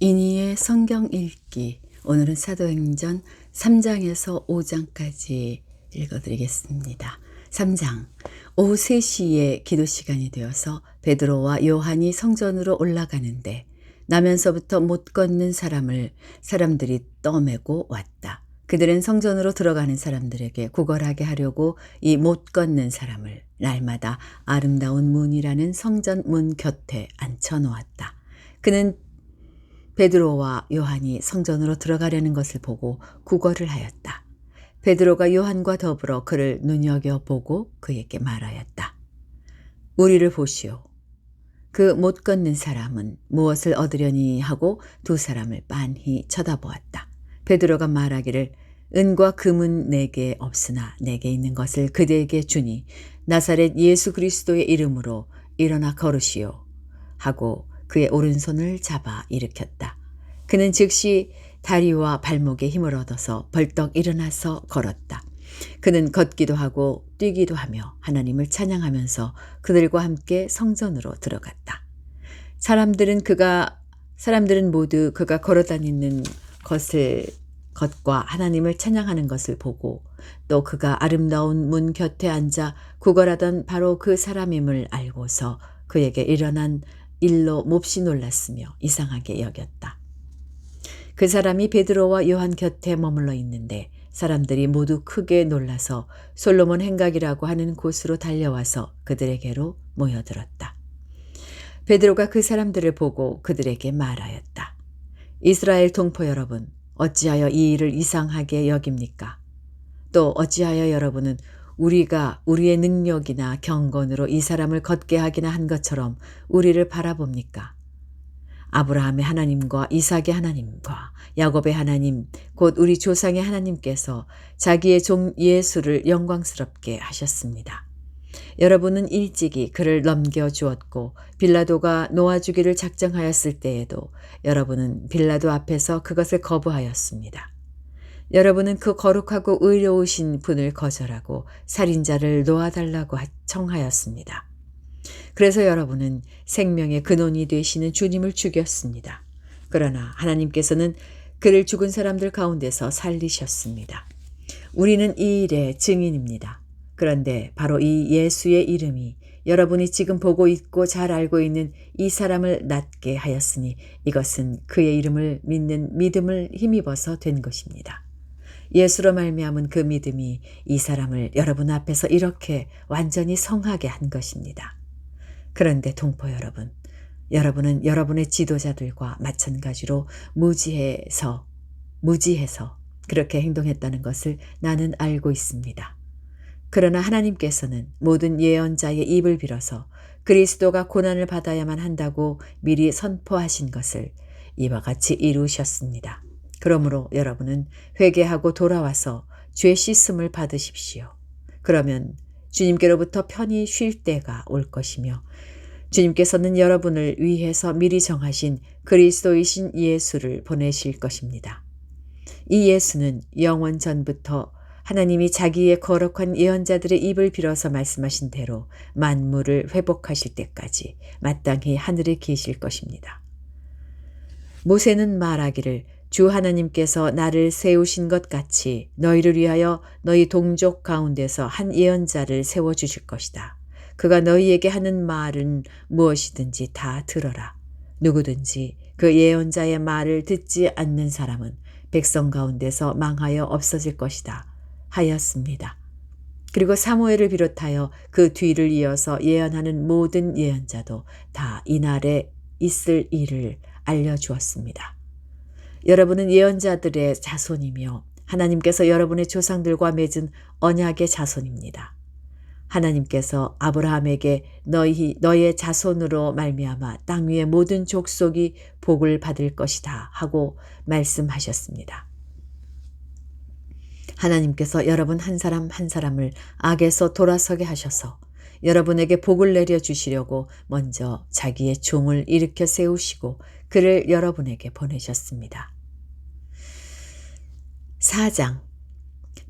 이니의 성경 읽기. 오늘은 사도행전 3장에서 5장까지 읽어드리겠습니다. 3장. 오후 3시에 기도 시간이 되어서 베드로와 요한이 성전으로 올라가는데 나면서부터 못 걷는 사람들이 떠매고 왔다. 그들은 성전으로 들어가는 사람들에게 구걸하게 하려고 이 못 걷는 사람을 날마다 아름다운 문이라는 성전 문 곁에 앉혀놓았다. 그는 베드로와 요한이 성전으로 들어가려는 것을 보고 구걸을 하였다. 베드로가 요한과 더불어 그를 눈여겨보고 그에게 말하였다. 우리를 보시오. 그 못 걷는 사람은 무엇을 얻으려니 하고 두 사람을 빤히 쳐다보았다. 베드로가 말하기를 은과 금은 내게 없으나 내게 있는 것을 그대에게 주니 나사렛 예수 그리스도의 이름으로 일어나 걸으시오 하고 그의 오른손을 잡아 일으켰다. 그는 즉시 다리와 발목에 힘을 얻어서 벌떡 일어나서 걸었다. 그는 걷기도 하고 뛰기도 하며 하나님을 찬양하면서 그들과 함께 성전으로 들어갔다. 사람들은 모두 그가 걸어다니는 것과 하나님을 찬양하는 것을 보고 또 그가 아름다운 문 곁에 앉아 구걸하던 바로 그 사람임을 알고서 그에게 일어난 일로 몹시 놀랐으며 이상하게 여겼다. 그 사람이 베드로와 요한 곁에 머물러 있는데 사람들이 모두 크게 놀라서 솔로몬 행각이라고 하는 곳으로 달려와서 그들에게로 모여들었다. 베드로가 그 사람들을 보고 그들에게 말하였다. 이스라엘 동포 여러분, 어찌하여 이 일을 이상하게 여깁니까? 또 어찌하여 여러분은 우리가 우리의 능력이나 경건으로 이 사람을 걷게 하기나 한 것처럼 우리를 바라봅니까? 아브라함의 하나님과 이삭의 하나님과 야곱의 하나님 곧 우리 조상의 하나님께서 자기의 종 예수를 영광스럽게 하셨습니다. 여러분은 일찍이 그를 넘겨주었고 빌라도가 놓아주기를 작정하였을 때에도 여러분은 빌라도 앞에서 그것을 거부하였습니다. 여러분은 그 거룩하고 의로우신 분을 거절하고 살인자를 놓아달라고 청하였습니다. 그래서 여러분은 생명의 근원이 되시는 주님을 죽였습니다. 그러나 하나님께서는 그를 죽은 사람들 가운데서 살리셨습니다. 우리는 이 일의 증인입니다. 그런데 바로 이 예수의 이름이 여러분이 지금 보고 있고 잘 알고 있는 이 사람을 낫게 하였으니 이것은 그의 이름을 믿는 믿음을 힘입어서 된 것입니다. 예수로 말미암은 그 믿음이 이 사람을 여러분 앞에서 이렇게 완전히 성하게 한 것입니다. 그런데 동포 여러분, 여러분은 여러분의 지도자들과 마찬가지로 무지해서 그렇게 행동했다는 것을 나는 알고 있습니다. 그러나 하나님께서는 모든 예언자의 입을 빌어서 그리스도가 고난을 받아야만 한다고 미리 선포하신 것을 이와 같이 이루셨습니다. 그러므로 여러분은 회개하고 돌아와서 죄 씻음을 받으십시오. 그러면 주님께로부터 편히 쉴 때가 올 것이며 주님께서는 여러분을 위해서 미리 정하신 그리스도이신 예수를 보내실 것입니다. 이 예수는 영원 전부터 하나님이 자기의 거룩한 예언자들의 입을 빌어서 말씀하신 대로 만물을 회복하실 때까지 마땅히 하늘에 계실 것입니다. 모세는 말하기를 주 하나님께서 나를 세우신 것 같이 너희를 위하여 너희 동족 가운데서 한 예언자를 세워주실 것이다. 그가 너희에게 하는 말은 무엇이든지 다 들어라. 누구든지 그 예언자의 말을 듣지 않는 사람은 백성 가운데서 망하여 없어질 것이다. 하였습니다. 그리고 사무엘을 비롯하여 그 뒤를 이어서 예언하는 모든 예언자도 다 이날에 있을 일을 알려주었습니다. 여러분은 예언자들의 자손이며 하나님께서 여러분의 조상들과 맺은 언약의 자손입니다. 하나님께서 아브라함에게 너의 자손으로 말미암아 땅 위의 모든 족속이 복을 받을 것이다 하고 말씀하셨습니다. 하나님께서 여러분 한 사람 한 사람을 악에서 돌아서게 하셔서 여러분에게 복을 내려주시려고 먼저 자기의 종을 일으켜 세우시고 그를 여러분에게 보내셨습니다. 4장.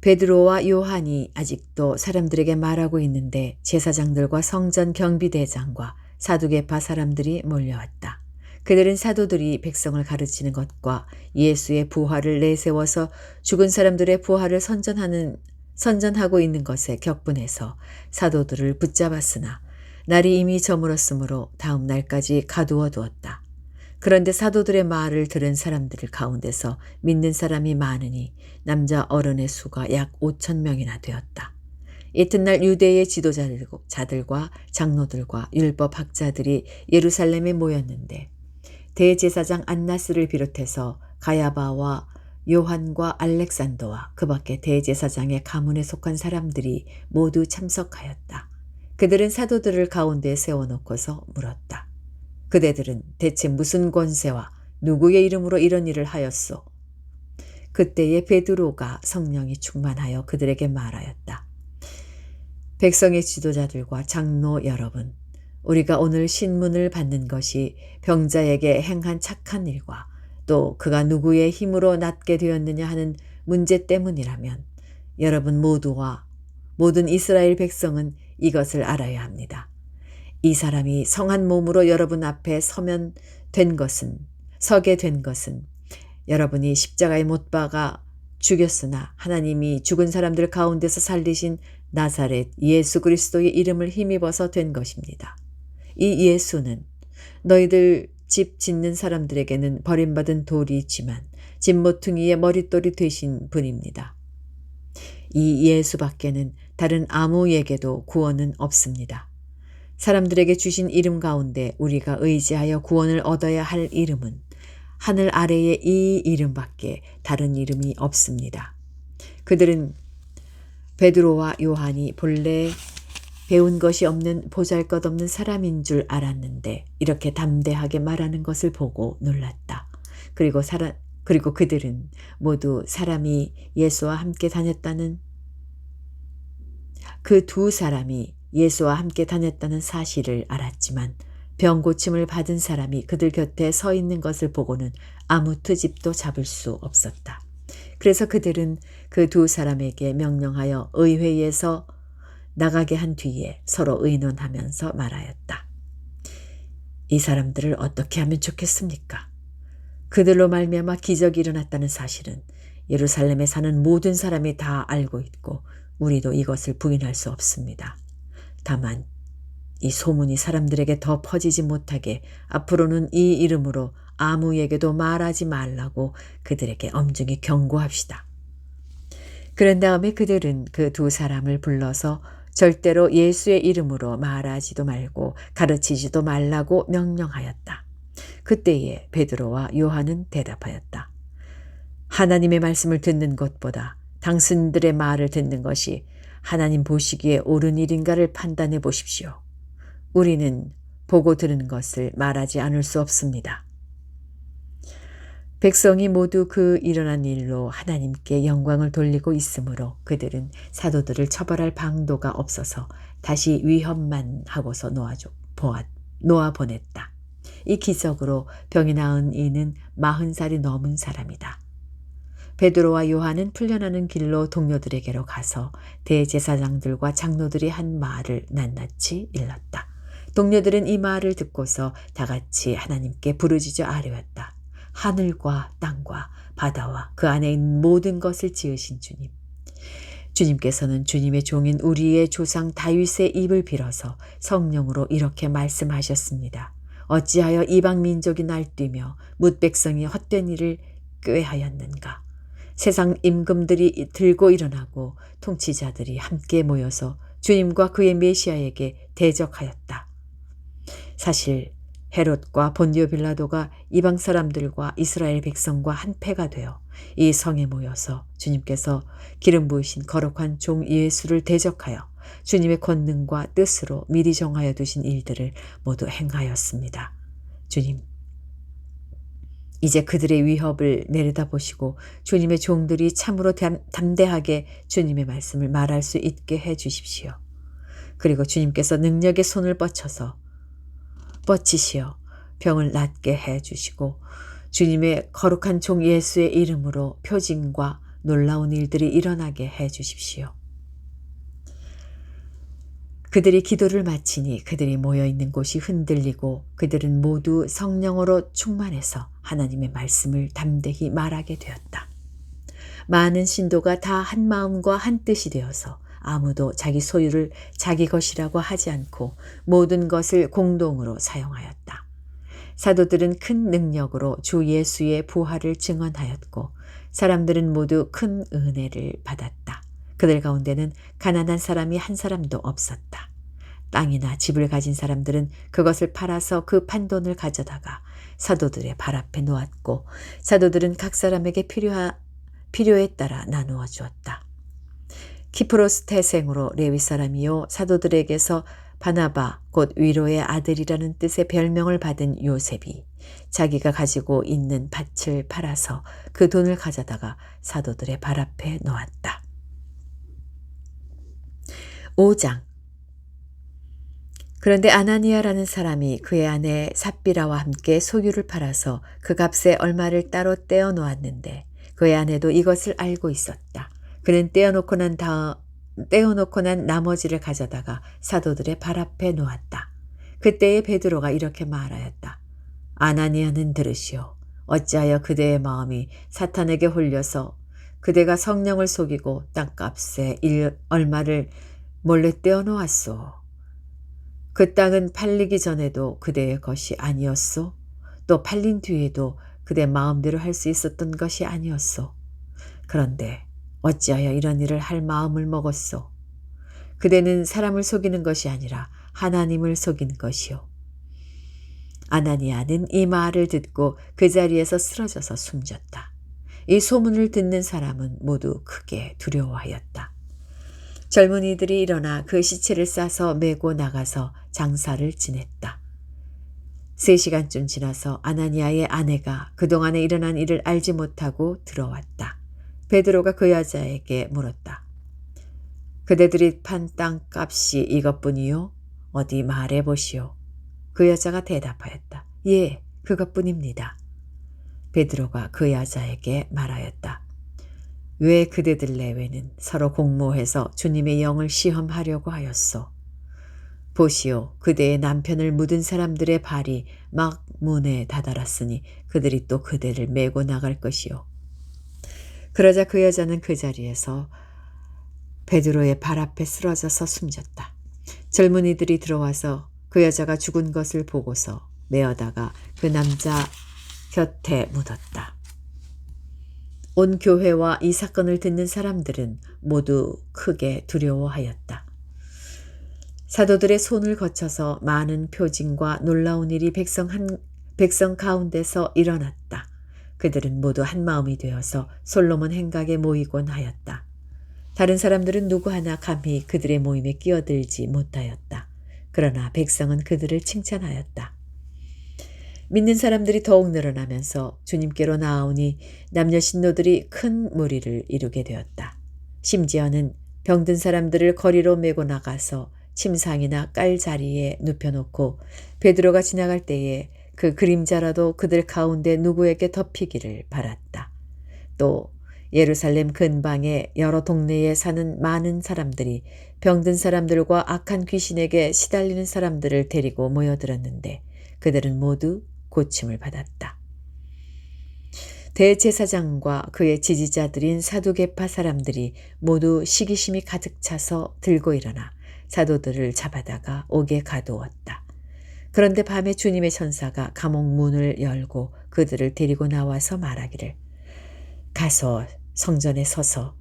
베드로와 요한이 아직도 사람들에게 말하고 있는데 제사장들과 성전 경비대장과 사두개파 사람들이 몰려왔다. 그들은 사도들이 백성을 가르치는 것과 예수의 부활을 내세워서 죽은 사람들의 부활을 선전하고 있는 것에 격분해서 사도들을 붙잡았으나 날이 이미 저물었으므로 다음 날까지 가두어 두었다. 그런데 사도들의 말을 들은 사람들 가운데서 믿는 사람이 많으니 남자 어른의 수가 약 5천 명이나 되었다. 이튿날 유대의 지도자들과 장로들과 율법학자들이 예루살렘에 모였는데 대제사장 안나스를 비롯해서 가야바와 요한과 알렉산더와 그 밖에 대제사장의 가문에 속한 사람들이 모두 참석하였다. 그들은 사도들을 가운데에 세워놓고서 물었다. 그대들은 대체 무슨 권세와 누구의 이름으로 이런 일을 하였소? 그때에 베드로가 성령이 충만하여 그들에게 말하였다. 백성의 지도자들과 장로 여러분, 우리가 오늘 신문을 받는 것이 병자에게 행한 착한 일과 또 그가 누구의 힘으로 낫게 되었느냐 하는 문제 때문이라면 여러분 모두와 모든 이스라엘 백성은 이것을 알아야 합니다. 이 사람이 성한 몸으로 여러분 앞에 서게 된 것은 여러분이 십자가에 못 박아 죽였으나 하나님이 죽은 사람들 가운데서 살리신 나사렛 예수 그리스도의 이름을 힘입어서 된 것입니다. 이 예수는 너희들 집 짓는 사람들에게는 버림받은 돌이지만 집모퉁이의 머릿돌이 되신 분입니다. 이 예수밖에는 다른 아무에게도 구원은 없습니다. 사람들에게 주신 이름 가운데 우리가 의지하여 구원을 얻어야 할 이름은 하늘 아래에 이 이름밖에 다른 이름이 없습니다. 그들은 베드로와 요한이 본래 배운 것이 없는 보잘것없는 사람인 줄 알았는데 이렇게 담대하게 말하는 것을 보고 놀랐다. 그리고 그들은 모두 사람이 예수와 함께 다녔다는 그 두 사람이 예수와 함께 다녔다는 사실을 알았지만 병 고침을 받은 사람이 그들 곁에 서 있는 것을 보고는 아무 트집도 잡을 수 없었다. 그래서 그들은 그 두 사람에게 명령하여 의회에서 나가게 한 뒤에 서로 의논하면서 말하였다. 이 사람들을 어떻게 하면 좋겠습니까? 그들로 말미암아 기적이 일어났다는 사실은 예루살렘에 사는 모든 사람이 다 알고 있고 우리도 이것을 부인할 수 없습니다. 다만 이 소문이 사람들에게 더 퍼지지 못하게 앞으로는 이 이름으로 아무에게도 말하지 말라고 그들에게 엄중히 경고합시다. 그런 다음에 그들은 그 두 사람을 불러서 절대로 예수의 이름으로 말하지도 말고 가르치지도 말라고 명령하였다. 그때에 베드로와 요한은 대답하였다. 하나님의 말씀을 듣는 것보다 당신들의 말을 듣는 것이 하나님 보시기에 옳은 일인가를 판단해 보십시오. 우리는 보고 들은 것을 말하지 않을 수 없습니다. 백성이 모두 그 일어난 일로 하나님께 영광을 돌리고 있으므로 그들은 사도들을 처벌할 방도가 없어서 다시 위협만 하고서 놓아 보냈다. 이 기적으로 병이 나은 이는 40살이 넘은 사람이다. 베드로와 요한은 풀려나는 길로 동료들에게로 가서 대제사장들과 장로들이 한 말을 낱낱이 일렀다. 동료들은 이 말을 듣고서 다 같이 하나님께 부르짖어 아뢰었다. 하늘과 땅과 바다와 그 안에 있는 모든 것을 지으신 주님. 주님께서는 주님의 종인 우리의 조상 다윗의 입을 빌어서 성령으로 이렇게 말씀하셨습니다. 어찌하여 이방 민족이 날뛰며 뭇 백성이 헛된 일을 꾀하였는가. 세상 임금들이 들고 일어나고 통치자들이 함께 모여서 주님과 그의 메시아에게 대적하였다. 사실 헤롯과 본디오 빌라도가 이방 사람들과 이스라엘 백성과 한패가 되어 이 성에 모여서 주님께서 기름 부으신 거룩한 종 예수를 대적하여 주님의 권능과 뜻으로 미리 정하여 두신 일들을 모두 행하였습니다. 주님, 이제 그들의 위협을 내려다보시고 주님의 종들이 참으로 담대하게 주님의 말씀을 말할 수 있게 해 주십시오. 그리고 주님께서 능력의 손을 뻗치시어 병을 낫게 해 주시고 주님의 거룩한 종 예수의 이름으로 표징과 놀라운 일들이 일어나게 해 주십시오. 그들이 기도를 마치니 그들이 모여있는 곳이 흔들리고 그들은 모두 성령으로 충만해서 하나님의 말씀을 담대히 말하게 되었다. 많은 신도가 다 한 마음과 한 뜻이 되어서 아무도 자기 소유를 자기 것이라고 하지 않고 모든 것을 공동으로 사용하였다. 사도들은 큰 능력으로 주 예수의 부활을 증언하였고 사람들은 모두 큰 은혜를 받았다. 그들 가운데는 가난한 사람이 한 사람도 없었다. 땅이나 집을 가진 사람들은 그것을 팔아서 그 판돈을 가져다가 사도들의 발 앞에 놓았고 사도들은 각 사람에게 필요에 따라 나누어 주었다. 키프로스 태생으로 레위 사람이요 사도들에게서 바나바 곧 위로의 아들이라는 뜻의 별명을 받은 요셉이 자기가 가지고 있는 밭을 팔아서 그 돈을 가져다가 사도들의 발 앞에 놓았다. 5장. 그런데 아나니아라는 사람이 그의 아내 삽비라와 함께 소유를 팔아서 그 값에 얼마를 따로 떼어 놓았는데 그의 아내도 이것을 알고 있었다. 그는 떼어놓고 난 나머지를 가져다가 사도들의 발 앞에 놓았다. 그때에 베드로가 이렇게 말하였다. 아나니아는 들으시오. 어찌하여 그대의 마음이 사탄에게 홀려서 그대가 성령을 속이고 땅값에 얼마를 몰래 떼어놓았소. 그 땅은 팔리기 전에도 그대의 것이 아니었소. 또 팔린 뒤에도 그대 마음대로 할 수 있었던 것이 아니었소. 그런데 어찌하여 이런 일을 할 마음을 먹었소. 그대는 사람을 속이는 것이 아니라 하나님을 속인 것이오. 아나니아는 이 말을 듣고 그 자리에서 쓰러져서 숨졌다. 이 소문을 듣는 사람은 모두 크게 두려워하였다. 젊은이들이 일어나 그 시체를 싸서 메고 나가서 장사를 지냈다. 3시간쯤 지나서 아나니아의 아내가 그동안에 일어난 일을 알지 못하고 들어왔다. 베드로가 그 여자에게 물었다. 그대들이 판 땅값이 이것뿐이요? 어디 말해보시오. 그 여자가 대답하였다. 예, 그것뿐입니다. 베드로가 그 여자에게 말하였다. 왜 그대들 내외는 서로 공모해서 주님의 영을 시험하려고 하였소? 보시오, 그대의 남편을 묻은 사람들의 발이 막 문에 다다랐으니 그들이 또 그대를 메고 나갈 것이오. 그러자 그 여자는 그 자리에서 베드로의 발 앞에 쓰러져서 숨졌다. 젊은이들이 들어와서 그 여자가 죽은 것을 보고서 메어다가 그 남자 곁에 묻었다. 온 교회와 이 사건을 듣는 사람들은 모두 크게 두려워하였다. 사도들의 손을 거쳐서 많은 표징과 놀라운 일이 백성 가운데서 일어났다. 그들은 모두 한 마음이 되어서 솔로몬 행각에 모이곤 하였다. 다른 사람들은 누구 하나 감히 그들의 모임에 끼어들지 못하였다. 그러나 백성은 그들을 칭찬하였다. 믿는 사람들이 더욱 늘어나면서 주님께로 나아오니 남녀 신도들이 큰 무리를 이루게 되었다. 심지어는 병든 사람들을 거리로 메고 나가서 침상이나 깔 자리에 눕혀놓고 베드로가 지나갈 때에 그 그림자라도 그들 가운데 누구에게 덮이기를 바랐다. 또 예루살렘 근방의 여러 동네에 사는 많은 사람들이 병든 사람들과 악한 귀신에게 시달리는 사람들을 데리고 모여들었는데 그들은 모두 고침을 받았다. 대제사장과 그의 지지자들인 사두개파 사람들이 모두 시기심이 가득 차서 들고 일어나 사도들을 잡아다가 옥에 가두었다. 그런데 밤에 주님의 천사가 감옥 문을 열고 그들을 데리고 나와서 말하기를 가서 성전에 서서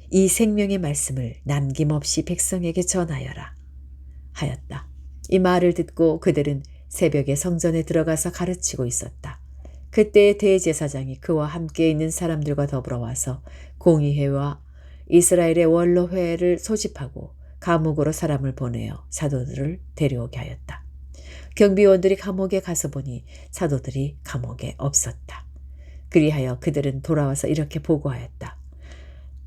이 생명의 말씀을 남김없이 백성에게 전하여라 하였다. 이 말을 듣고 그들은 새벽에 성전에 들어가서 가르치고 있었다. 그때의 대제사장이 그와 함께 있는 사람들과 더불어 와서 공의회와 이스라엘의 원로회를 소집하고 감옥으로 사람을 보내어 사도들을 데려오게 하였다. 경비원들이 감옥에 가서 보니 사도들이 감옥에 없었다. 그리하여 그들은 돌아와서 이렇게 보고하였다.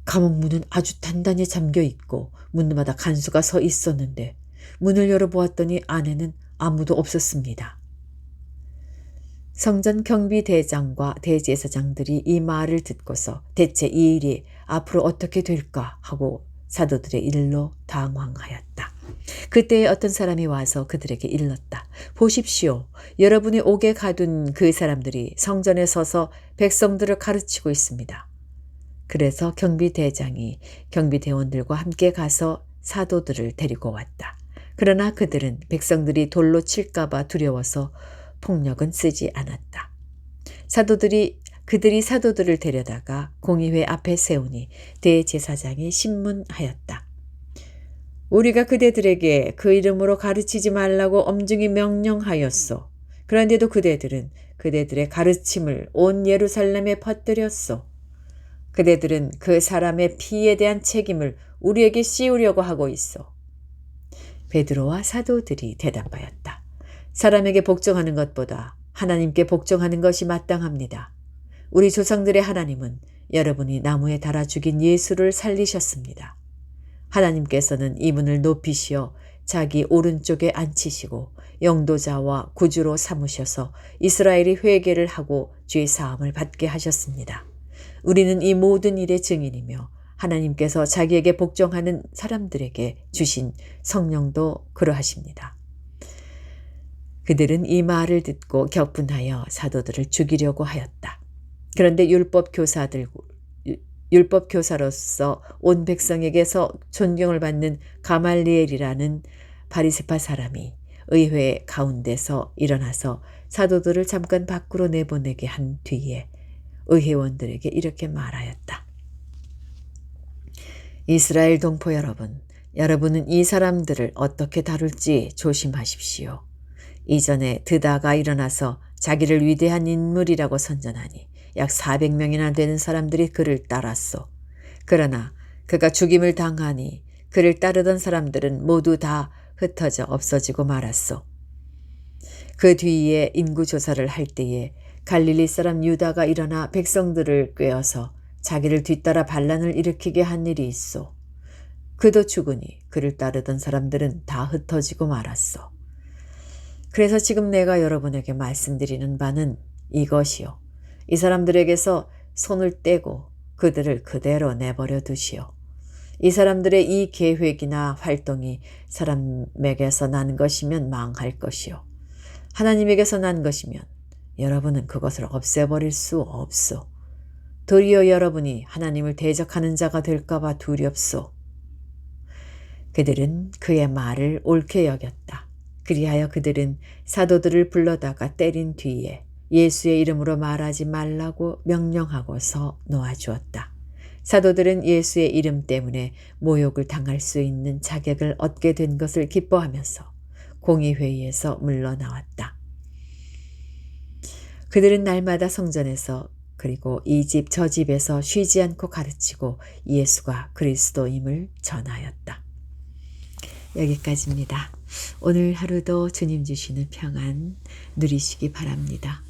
감옥 문은 아주 단단히 잠겨 있고 문마다 간수가 서 있었는데 문을 열어보았더니 안에는 아무도 없었습니다. 성전 경비대장과 대제사장들이 이 말을 듣고서 대체 이 일이 앞으로 어떻게 될까 하고 사도들의 일로 당황하였다. 그때에 어떤 사람이 와서 그들에게 일렀다. 보십시오. 여러분이 옥에 가둔 그 사람들이 성전에 서서 백성들을 가르치고 있습니다. 그래서 경비대장이 경비대원들과 함께 가서 사도들을 데리고 왔다. 그러나 그들은 백성들이 돌로 칠까봐 두려워서 폭력은 쓰지 않았다. 그들이 사도들을 데려다가 공의회 앞에 세우니 대제사장이 신문하였다. 우리가 그대들에게 그 이름으로 가르치지 말라고 엄중히 명령하였소. 그런데도 그대들은 그대들의 가르침을 온 예루살렘에 퍼뜨렸소. 그대들은 그 사람의 피에 대한 책임을 우리에게 씌우려고 하고 있어. 베드로와 사도들이 대답하였다. 사람에게 복종하는 것보다 하나님께 복종하는 것이 마땅합니다. 우리 조상들의 하나님은 여러분이 나무에 달아 죽인 예수를 살리셨습니다. 하나님께서는 이분을 높이시어 자기 오른쪽에 앉히시고 영도자와 구주로 삼으셔서 이스라엘이 회개를 하고 죄 사함을 받게 하셨습니다. 우리는 이 모든 일의 증인이며 하나님께서 자기에게 복종하는 사람들에게 주신 성령도 그러하십니다. 그들은 이 말을 듣고 격분하여 사도들을 죽이려고 하였다. 그런데 율법교사로서 온 백성에게서 존경을 받는 가말리엘이라는 바리새파 사람이 의회 가운데서 일어나서 사도들을 잠깐 밖으로 내보내게 한 뒤에 의회원들에게 이렇게 말하였다. 이스라엘 동포 여러분, 여러분은 이 사람들을 어떻게 다룰지 조심하십시오. 이전에 드다가 일어나서 자기를 위대한 인물이라고 선전하니 약 400명이나 되는 사람들이 그를 따랐소. 그러나 그가 죽임을 당하니 그를 따르던 사람들은 모두 다 흩어져 없어지고 말았소. 그 뒤에 인구조사를 할 때에 갈릴리 사람 유다가 일어나 백성들을 꾀어서 자기를 뒤따라 반란을 일으키게 한 일이 있소. 그도 죽으니 그를 따르던 사람들은 다 흩어지고 말았소. 그래서 지금 내가 여러분에게 말씀드리는 바는 이것이요. 이 사람들에게서 손을 떼고 그들을 그대로 내버려 두시오. 이 사람들의 이 계획이나 활동이 사람에게서 난 것이면 망할 것이요. 하나님에게서 난 것이면 여러분은 그것을 없애버릴 수 없소. 도리어 여러분이 하나님을 대적하는 자가 될까봐 두렵소. 그들은 그의 말을 옳게 여겼다. 그리하여 그들은 사도들을 불러다가 때린 뒤에 예수의 이름으로 말하지 말라고 명령하고서 놓아주었다. 사도들은 예수의 이름 때문에 모욕을 당할 수 있는 자격을 얻게 된 것을 기뻐하면서 공의회의에서 물러나왔다. 그들은 날마다 성전에서 그리고 이 집 저 집에서 쉬지 않고 가르치고 예수가 그리스도임을 전하였다. 여기까지입니다. 오늘 하루도 주님 주시는 평안 누리시기 바랍니다.